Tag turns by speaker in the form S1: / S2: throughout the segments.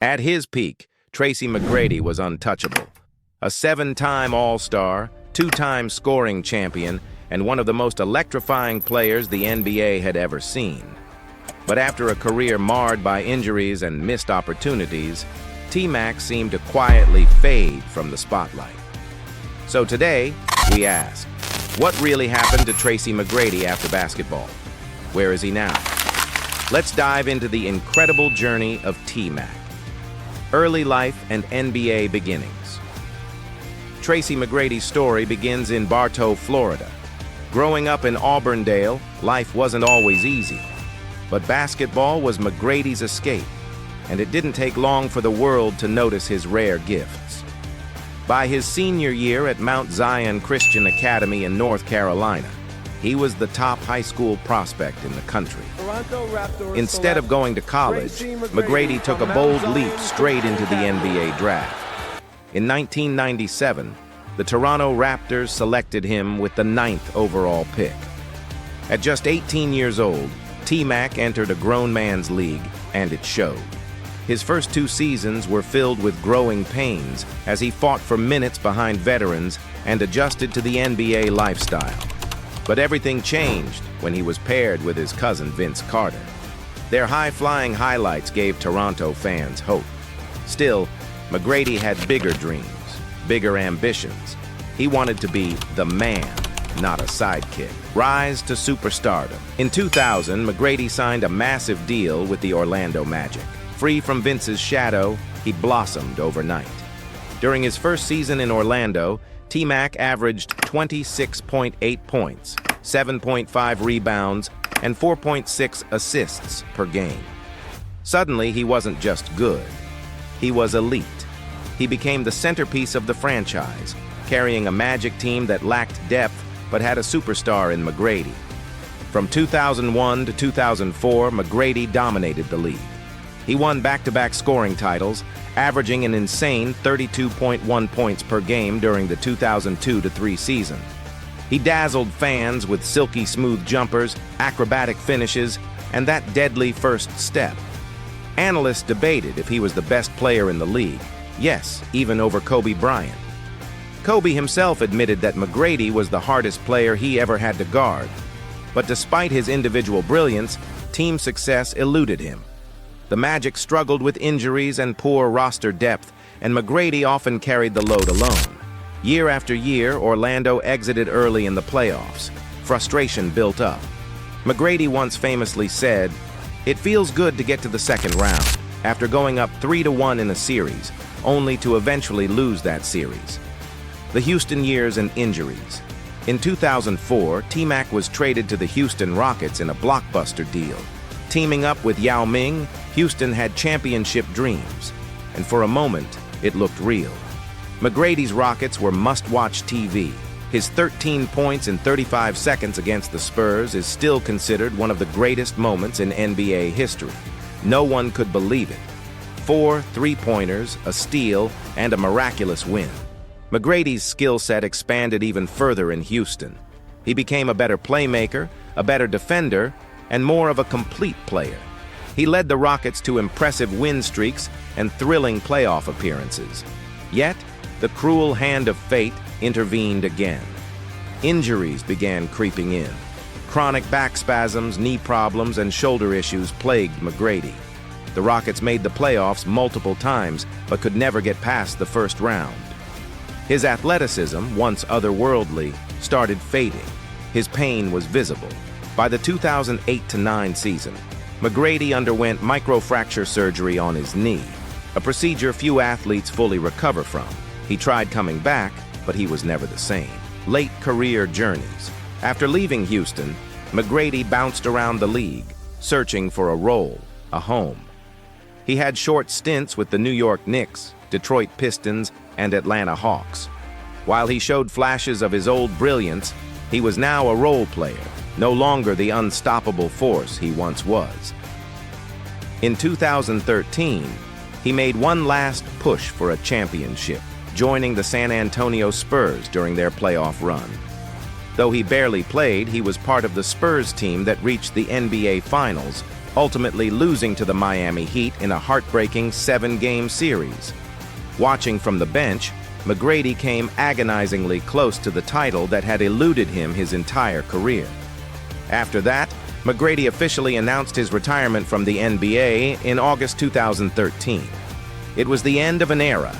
S1: At his peak, Tracy McGrady was untouchable. A seven-time All-Star, two-time scoring champion, and one of the most electrifying players the NBA had ever seen. But after a career marred by injuries and missed opportunities, TMac seemed to quietly fade from the spotlight. So today, we ask, what really happened to Tracy McGrady after basketball? Where is he now? Let's dive into the incredible journey of TMac. Early life and NBA beginnings. Tracy McGrady's story begins in Bartow, Florida. Growing up in Auburndale, life wasn't always easy. But basketball was McGrady's escape, and it didn't take long for the world to notice his rare gifts. By his senior year at Mount Zion Christian Academy in North Carolina, he was the top high school prospect in the country. Instead of going to college, McGrady took a bold leap straight into the NBA draft. In 1997, the Toronto Raptors selected him with the 9th overall pick. At just 18 years old, TMac entered a grown man's league, and it showed. His first 2 seasons were filled with growing pains as he fought for minutes behind veterans and adjusted to the NBA lifestyle. But everything changed when he was paired with his cousin Vince Carter. Their high-flying highlights gave Toronto fans hope. Still, McGrady had bigger dreams, bigger ambitions. He wanted to be the man, not a sidekick. Rise to superstardom. In 2000, McGrady signed a massive deal with the Orlando Magic. Free from Vince's shadow, he blossomed overnight. During his first season in Orlando, TMac averaged 26.8 points, 7.5 rebounds, and 4.6 assists per game. Suddenly, he wasn't just good. He was elite. He became the centerpiece of the franchise, carrying a Magic team that lacked depth but had a superstar in McGrady. From 2001 to 2004, McGrady dominated the league. He won back-to-back scoring titles, averaging an insane 32.1 points per game during the 2002-03 season. He dazzled fans with silky smooth jumpers, acrobatic finishes, and that deadly first step. Analysts debated if he was the best player in the league, yes, even over Kobe Bryant. Kobe himself admitted that McGrady was the hardest player he ever had to guard. But despite his individual brilliance, team success eluded him. The Magic struggled with injuries and poor roster depth, and McGrady often carried the load alone. Year after year, Orlando exited early in the playoffs. Frustration built up. McGrady once famously said, "It feels good to get to the second round," after going up 3-1 in a series, only to eventually lose that series. The Houston years and injuries. In 2004, TMac was traded to the Houston Rockets in a blockbuster deal. Teaming up with Yao Ming, Houston had championship dreams, and for a moment, it looked real. McGrady's Rockets were must-watch TV. His 13 points in 35 seconds against the Spurs is still considered one of the greatest moments in NBA history. No one could believe it. 4 three-pointers, a steal, and a miraculous win. McGrady's skill set expanded even further in Houston. He became a better playmaker, a better defender, and more of a complete player. He led the Rockets to impressive win streaks and thrilling playoff appearances. Yet, the cruel hand of fate intervened again. Injuries began creeping in. Chronic back spasms, knee problems, and shoulder issues plagued McGrady. The Rockets made the playoffs multiple times, but could never get past the first round. His athleticism, once otherworldly, started fading. His pain was visible. By the 2008-09 season, McGrady underwent microfracture surgery on his knee, a procedure few athletes fully recover from. He tried coming back, but he was never the same. Late career journeys. After leaving Houston, McGrady bounced around the league, searching for a role, a home. He had short stints with the New York Knicks, Detroit Pistons, and Atlanta Hawks. While he showed flashes of his old brilliance, he was now a role player, no longer the unstoppable force he once was. In 2013, he made one last push for a championship, joining the San Antonio Spurs during their playoff run. Though he barely played, he was part of the Spurs team that reached the NBA Finals, ultimately losing to the Miami Heat in a heartbreaking 7-game series. Watching from the bench, McGrady came agonizingly close to the title that had eluded him his entire career. After that, McGrady officially announced his retirement from the NBA in August 2013. It was the end of an era,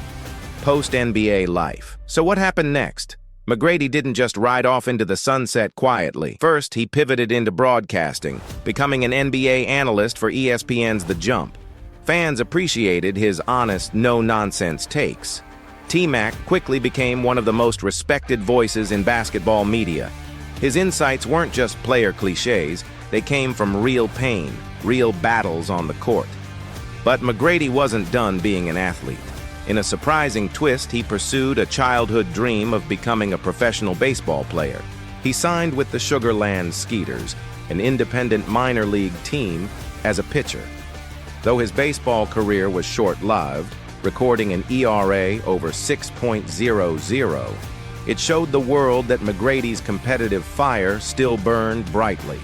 S1: post-NBA life. So what happened next? McGrady didn't just ride off into the sunset quietly. First, he pivoted into broadcasting, becoming an NBA analyst for ESPN's The Jump. Fans appreciated his honest, no-nonsense takes. TMac quickly became one of the most respected voices in basketball media. His insights weren't just player cliches, they came from real pain, real battles on the court. But McGrady wasn't done being an athlete. In a surprising twist, he pursued a childhood dream of becoming a professional baseball player. He signed with the Sugar Land Skeeters, an independent minor league team, as a pitcher. Though his baseball career was short-lived, recording an ERA over 6.00, it showed the world that McGrady's competitive fire still burned brightly.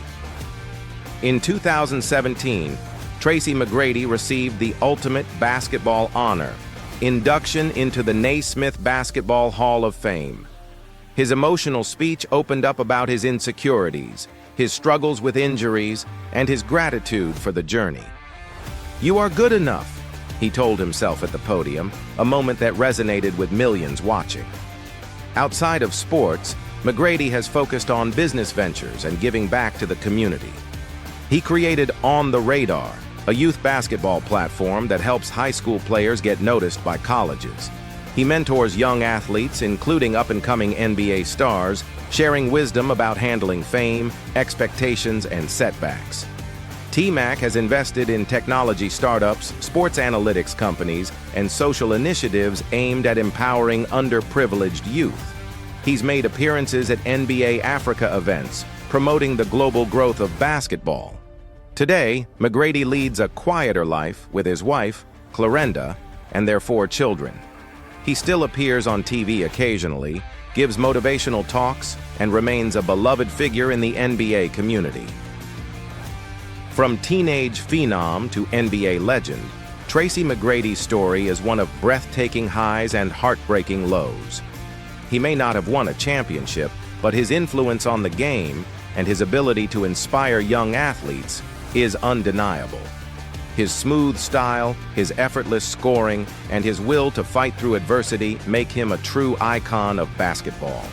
S1: In 2017, Tracy McGrady received the ultimate basketball honor, induction into the Naismith Basketball Hall of Fame. His emotional speech opened up about his insecurities, his struggles with injuries, and his gratitude for the journey. "You are good enough," he told himself at the podium, a moment that resonated with millions watching. Outside of sports, McGrady has focused on business ventures and giving back to the community. He created On the Radar, a youth basketball platform that helps high school players get noticed by colleges. He mentors young athletes, including up-and-coming NBA stars, sharing wisdom about handling fame, expectations, and setbacks. TMac has invested in technology startups, sports analytics companies, and social initiatives aimed at empowering underprivileged youth. He's made appearances at NBA Africa events, promoting the global growth of basketball. Today, McGrady leads a quieter life with his wife, Clarenda, and their 4 children. He still appears on TV occasionally, gives motivational talks, and remains a beloved figure in the NBA community. From teenage phenom to NBA legend, Tracy McGrady's story is one of breathtaking highs and heartbreaking lows. He may not have won a championship, but his influence on the game and his ability to inspire young athletes is undeniable. His smooth style, his effortless scoring, and his will to fight through adversity make him a true icon of basketball.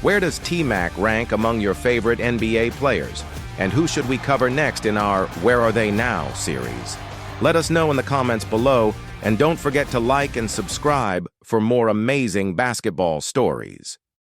S1: Where does TMac rank among your favorite NBA players? And who should we cover next in our Where Are They Now series? Let us know in the comments below, and don't forget to like and subscribe for more amazing basketball stories.